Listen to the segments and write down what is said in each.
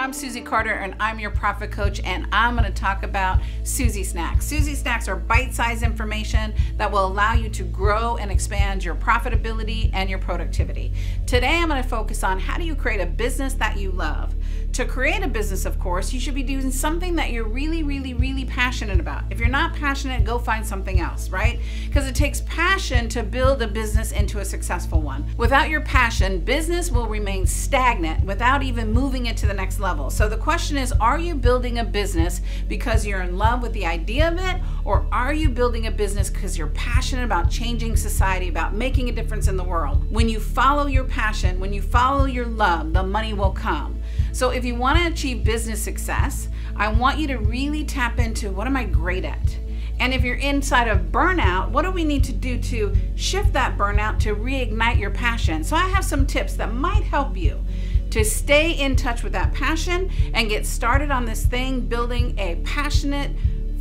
I'm Susie Carter and I'm your profit coach, and I'm going to talk about Susie Snacks. Susie Snacks are bite-sized information that will allow you to grow and expand your profitability and your productivity. Today I'm going to focus on how do you create a business that you love. To create a business, of course, you should be doing something that you're really passionate about. If you're not passionate, go find something else, right? Because it takes passion to build a business into a successful one. Without your passion, business will remain stagnant without even moving it to the next level. So the question is, are you building a business because you're in love with the idea of it, or are you building a business because you're passionate about changing society, about making a difference in the world? When you follow your passion, when you follow your love, the money will come. So if you want to achieve business success, I want you to really tap into what am I great at? And if you're inside of burnout, what do we need to do to shift that burnout to reignite your passion? So I have some tips that might help you to stay in touch with that passion and get started on this thing, building a passionate,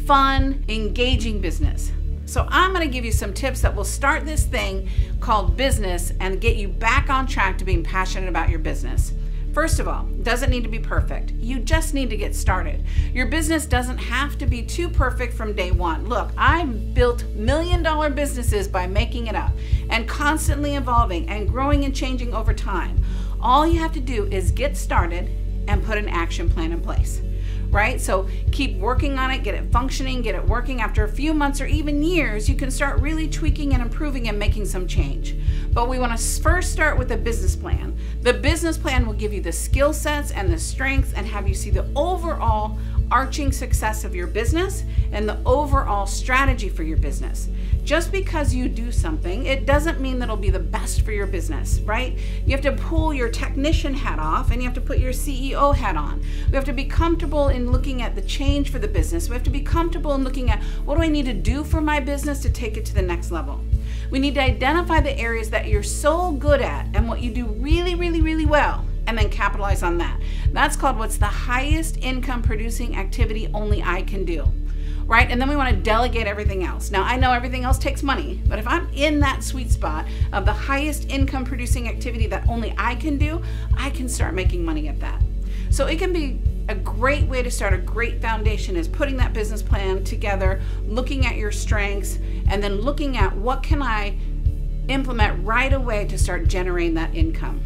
fun, engaging business. So I'm going to give you some tips that will start this thing called business and get you back on track to being passionate about your business. First of all, it doesn't need to be perfect. You just need to get started. Your business doesn't have to be too perfect from day one. Look, I've built million-dollar businesses by making it up and constantly evolving and growing and changing over time. All you have to do is get started and put an action plan in place. Right? So keep working on it, get it functioning, get it working. After a few months or even years, you can start really tweaking and improving and making some change. But we want to first start with a business plan. The business plan will give you the skill sets and the strengths and have you see the overall arching success of your business and the overall strategy for your business. Just because you do something, it doesn't mean that it'll be the best for your business, right? You have to pull your technician hat off and you have to put your CEO hat on. We have to be comfortable in looking at the change for the business. We have to be comfortable in looking at what do I need to do for my business to take it to the next level. We need to identify the areas that you're so good at and what you do really well, and then capitalize on that. That's called what's the highest income producing activity only I can do. Right? And then we want to delegate everything else. Now, I know everything else takes money, but if I'm in that sweet spot of the highest income producing activity that only I can do, I can start making money at that. So it can be a great way to start a great foundation is putting that business plan together, looking at your strengths, and then looking at what can I implement right away to start generating that income.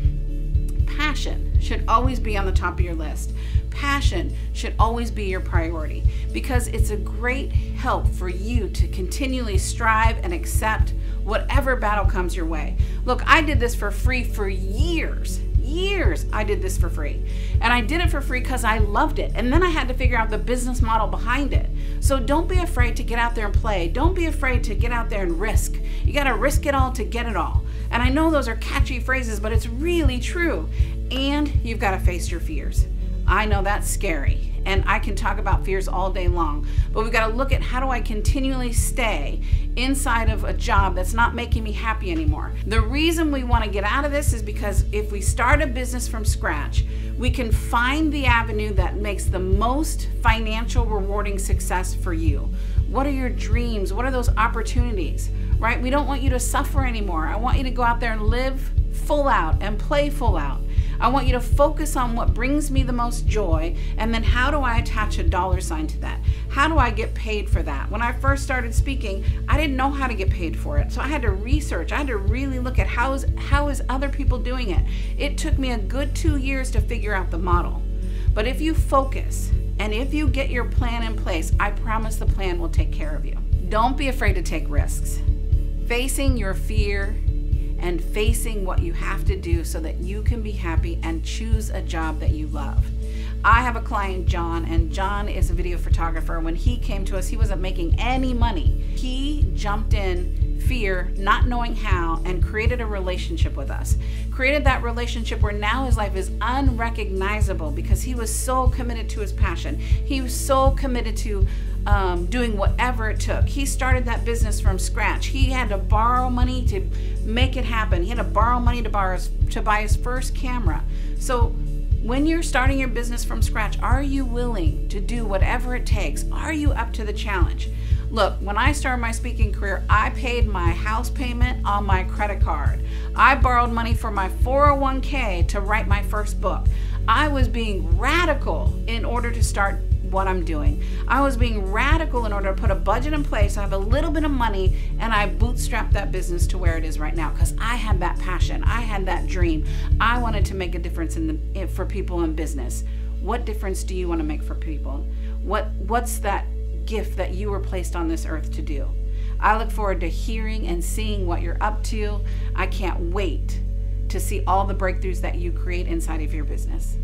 Passion should always be on the top of your list. Passion should always be your priority because it's a great help for you to continually strive and accept whatever battle comes your way. Look, I did this for free for years. I did this for free. And I did it for free because I loved it. And then I had to figure out the business model behind it. So don't be afraid to get out there and play. Don't be afraid to get out there and risk. You got to risk it all to get it all. And I know those are catchy phrases, but it's really true. And you've got to face your fears. I know that's scary, and I can talk about fears all day long, but we've got to look at how do I continually stay inside of a job that's not making me happy anymore. The reason we want to get out of this is because if we start a business from scratch, we can find the avenue that makes the most financial rewarding success for you. What are your dreams? What are those opportunities, right? We don't want you to suffer anymore. I want you to go out there and live full out and play full out. I want you to focus on what brings me the most joy, and then how do I attach a dollar sign to that? How do I get paid for that? When I first started speaking, I didn't know how to get paid for it. So I had to research. I had to really look at how is other people doing it. It took me a good 2 years to figure out the model. But if you focus and if you get your plan in place, I promise the plan will take care of you. Don't be afraid to take risks. Facing your fear and facing what you have to do so that you can be happy and choose a job that you love. I have a client, John, and John is a video photographer. When he came to us, he wasn't making any money. He jumped in fear, not knowing how, and created a relationship with us. Created that relationship where now his life is unrecognizable because he was so committed to his passion. He was so committed to doing whatever it took. He started that business from scratch. He had to borrow money to make it happen. He had to borrow money to buy his first camera. So when you're starting your business from scratch, are you willing to do whatever it takes? Are you up to the challenge? Look, when I started my speaking career, I paid my house payment on my credit card. I borrowed money for my 401k to write my first book. I was being radical in order to start what I'm doing. I was being radical in order to put a budget in place. I have a little bit of money, and I bootstrapped that business to where it is right now because I had that passion. I had that dream. I wanted to make a difference for people in business. What difference do you want to make for people? What's that gift that you were placed on this earth to do? I look forward to hearing and seeing what you're up to. I can't wait to see all the breakthroughs that you create inside of your business.